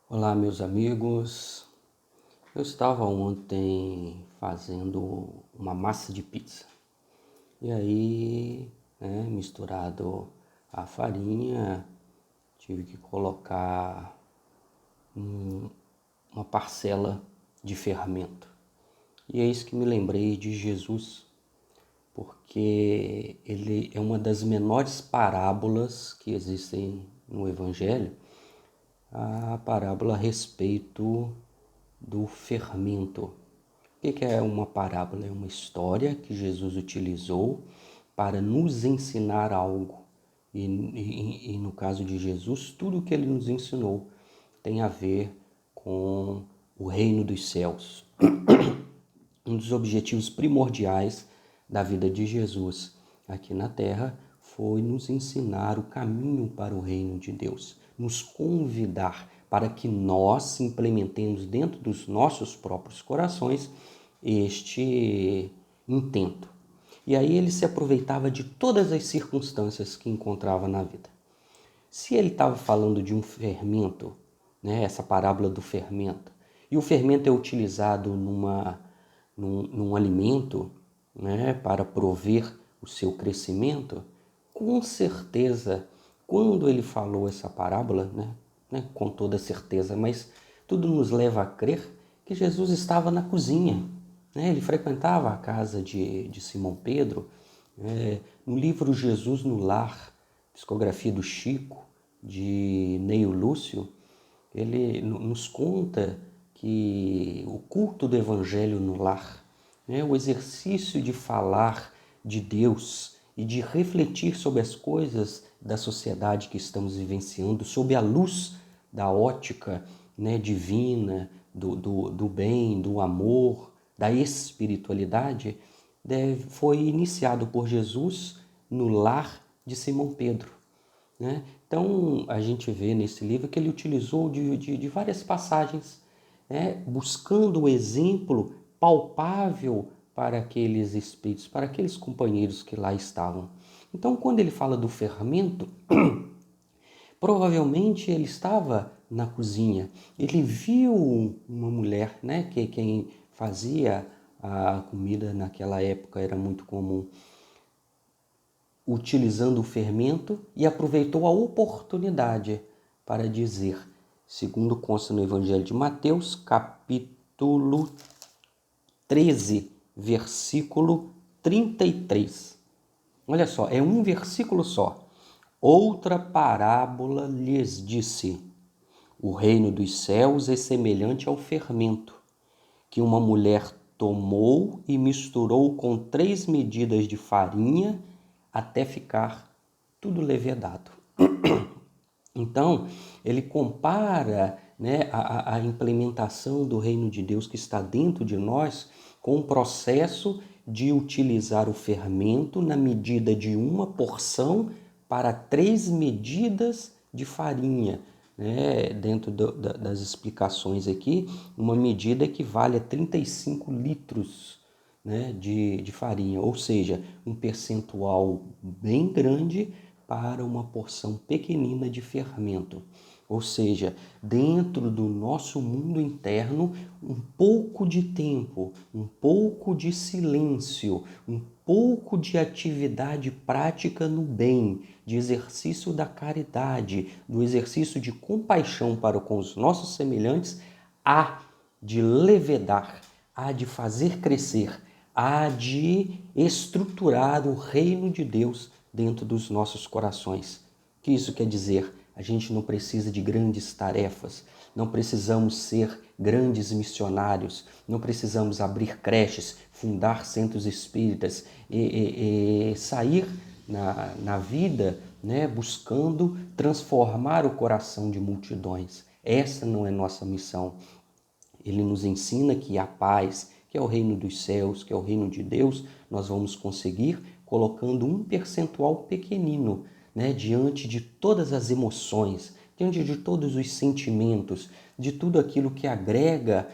Olá, meus amigos. Eu estava ontem fazendo uma massa de pizza. E aí, misturado a farinha, tive que colocar uma parcela de fermento. E é isso que me lembrei de Jesus, porque ele é uma das menores parábolas que existem no Evangelho, a parábola a respeito do fermento. O que é uma parábola? É uma história que Jesus utilizou para nos ensinar algo. E no caso de Jesus, tudo o que ele nos ensinou tem a ver com o reino dos céus. Um dos objetivos primordiais da vida de Jesus aqui na terra foi nos ensinar o caminho para o reino de Deus, nos convidar para que nós implementemos dentro dos nossos próprios corações este intento. E aí ele se aproveitava de todas as circunstâncias que encontrava na vida. Se ele estava falando de um fermento, essa parábola do fermento, e o fermento é utilizado num alimento, para prover o seu crescimento, com certeza, quando ele falou essa parábola, com toda certeza, mas tudo nos leva a crer que Jesus estava na cozinha. Ele frequentava a casa de Simão Pedro. No livro Jesus no Lar, psicografia do Chico, de Neio Lúcio, ele nos conta que o culto do Evangelho no lar, o exercício de falar de Deus e de refletir sobre as coisas da sociedade que estamos vivenciando, sob a luz da ótica divina, do bem, do amor, da espiritualidade, foi iniciado por Jesus no lar de Simão Pedro. Então, a gente vê nesse livro que ele utilizou de várias passagens, buscando o exemplo palpável para aqueles espíritos, para aqueles companheiros que lá estavam. Então, quando ele fala do fermento, provavelmente ele estava na cozinha. Ele viu uma mulher, que quem fazia a comida naquela época era muito comum, utilizando o fermento, e aproveitou a oportunidade para dizer, segundo consta no Evangelho de Mateus, capítulo 13, versículo 33. Olha só, é um versículo só. Outra parábola lhes disse: o reino dos céus é semelhante ao fermento, que uma mulher tomou e misturou com 3 medidas de farinha até ficar tudo levedado. Então, ele compara a implementação do reino de Deus que está dentro de nós com o processo de utilizar o fermento na medida de uma porção para 3 medidas de farinha. Dentro das explicações aqui, uma medida equivale a 35 litros de farinha, ou seja, um percentual bem grande para uma porção pequenina de fermento. Ou seja, dentro do nosso mundo interno, um pouco de tempo, um pouco de silêncio, um pouco de atividade prática no bem, de exercício da caridade, do exercício de compaixão para com os nossos semelhantes, há de levedar, há de fazer crescer, há de estruturar o reino de Deus dentro dos nossos corações. O que isso quer dizer? A gente não precisa de grandes tarefas, não precisamos ser grandes missionários, não precisamos abrir creches, fundar centros espíritas e sair na vida buscando transformar o coração de multidões. Essa não é nossa missão. Ele nos ensina que a paz, que é o reino dos céus, que é o reino de Deus, nós vamos conseguir colocando um percentual pequenino, diante de todas as emoções, diante de todos os sentimentos, de tudo aquilo que agrega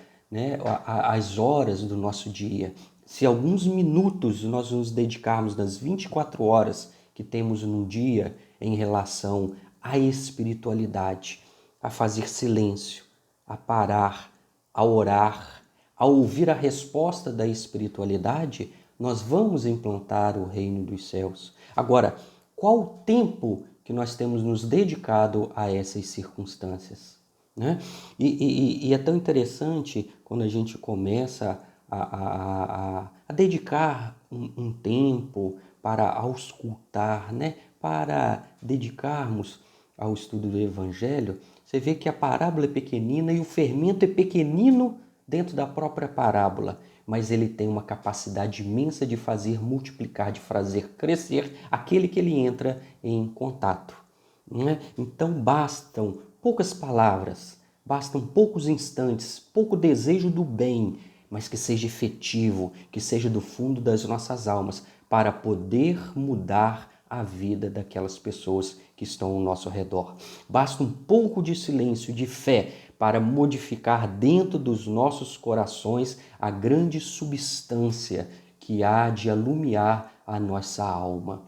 as horas do nosso dia. Se alguns minutos nós nos dedicarmos das 24 horas que temos no dia em relação à espiritualidade, a fazer silêncio, a parar, a orar, a ouvir a resposta da espiritualidade, nós vamos implantar o reino dos céus. Agora, qual o tempo que nós temos nos dedicado a essas circunstâncias? Né? E é tão interessante quando a gente começa a dedicar um tempo para auscultar, né? Para dedicarmos ao estudo do Evangelho. Você vê que a parábola é pequenina e o fermento é pequenino dentro da própria parábola, mas ele tem uma capacidade imensa de fazer multiplicar, de fazer crescer aquele que ele entra em contato. Né? Então bastam poucas palavras, bastam poucos instantes, pouco desejo do bem, mas que seja efetivo, que seja do fundo das nossas almas, para poder mudar a vida daquelas pessoas que estão ao nosso redor. Basta um pouco de silêncio, de fé, para modificar dentro dos nossos corações a grande substância que há de alumiar a nossa alma.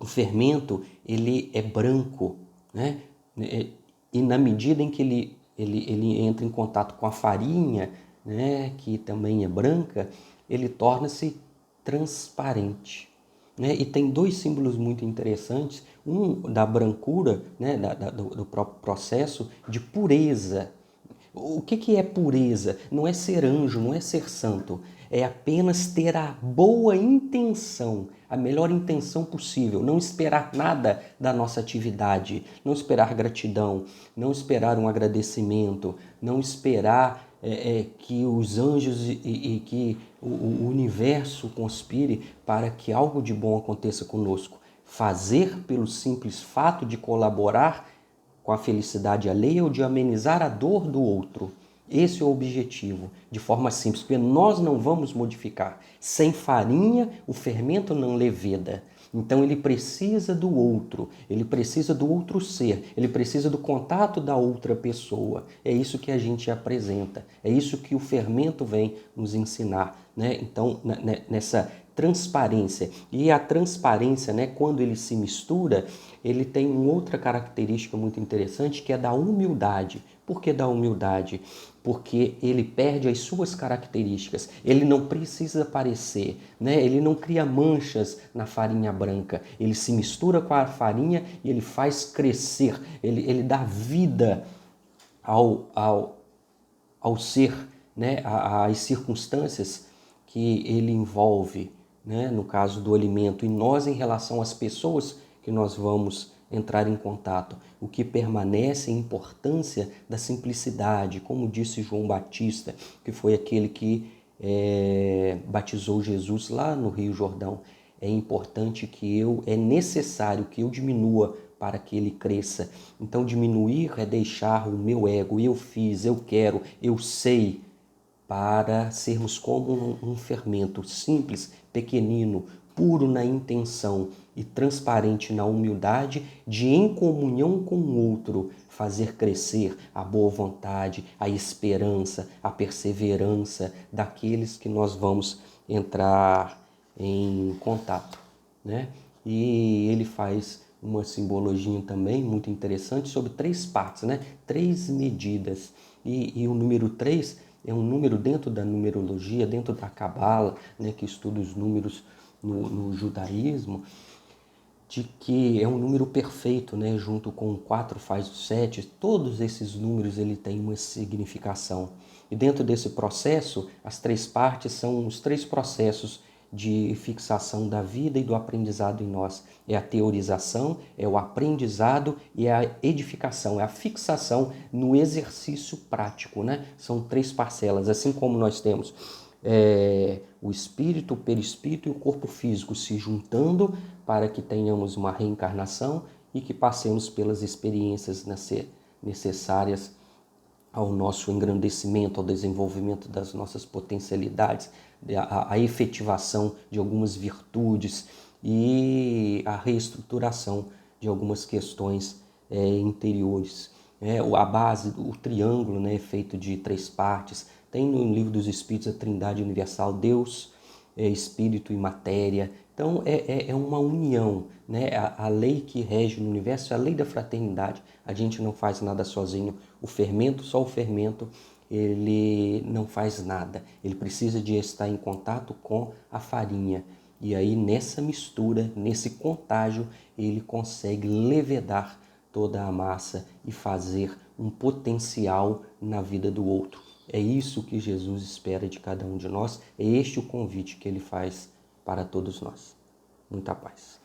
O fermento, ele é branco, né? E na medida em que ele entra em contato com a farinha, né, que também é branca, ele torna-se transparente. Né? E tem dois símbolos muito interessantes, um da brancura, né, do próprio processo de pureza. O que é pureza? Não é ser anjo, não é ser santo, é apenas ter a boa intenção, a melhor intenção possível, não esperar nada da nossa atividade, não esperar gratidão, não esperar um agradecimento, não esperar que os anjos e que o universo conspire para que algo de bom aconteça conosco. Fazer pelo simples fato de colaborar com a felicidade alheia ou de amenizar a dor do outro. Esse é o objetivo, de forma simples, porque nós não vamos modificar. Sem farinha, o fermento não leveda. Então ele precisa do outro, ele precisa do outro ser, ele precisa do contato da outra pessoa. É isso que a gente apresenta, é isso que o fermento vem nos ensinar, né? Então, nessa transparência. E a transparência, né, quando ele se mistura, ele tem uma outra característica muito interessante, que é da humildade. Por que da humildade? Porque ele perde as suas características, ele não precisa parecer, né? Ele não cria manchas na farinha branca, ele se mistura com a farinha e ele faz crescer, ele dá vida ao ser, né? Às circunstâncias que ele envolve, né? No caso do alimento, e nós em relação às pessoas que nós vamos entrar em contato. O que permanece é a importância da simplicidade, como disse João Batista, que foi aquele que batizou Jesus lá no Rio Jordão. É importante é necessário que eu diminua para que ele cresça. Então diminuir é deixar o meu ego, eu fiz, eu quero, eu sei, para sermos como um fermento simples, pequenino, puro na intenção e transparente na humildade, de em comunhão com o outro fazer crescer a boa vontade, a esperança, a perseverança daqueles que nós vamos entrar em contato, né? E ele faz uma simbologia também muito interessante sobre 3 partes, né? 3 medidas. E o número 3 é um número dentro da numerologia, dentro da Cabala, né, que estuda os números no judaísmo, de que é um número perfeito, né? Junto com o 4 faz o 7, todos esses números ele tem uma significação. E dentro desse processo, as 3 partes são os 3 processos de fixação da vida e do aprendizado em nós. É a teorização, é o aprendizado e é a edificação, é a fixação no exercício prático, né? São 3 parcelas, assim como nós temos o espírito, o perispírito e o corpo físico se juntando para que tenhamos uma reencarnação e que passemos pelas experiências necessárias ao nosso engrandecimento, ao desenvolvimento das nossas potencialidades, a efetivação de algumas virtudes e a reestruturação de algumas questões interiores. A base, o triângulo, né, é feito de 3 partes. Tem no Livro dos Espíritos a Trindade Universal, Deus, Espírito e Matéria, Então é uma união, né? A lei que rege no universo é a lei da fraternidade. A gente não faz nada sozinho. O fermento, só o fermento, ele não faz nada. Ele precisa de estar em contato com a farinha. E aí nessa mistura, nesse contágio, ele consegue levedar toda a massa e fazer um potencial na vida do outro. É isso que Jesus espera de cada um de nós, é este o convite que ele faz para todos nós. Muita paz.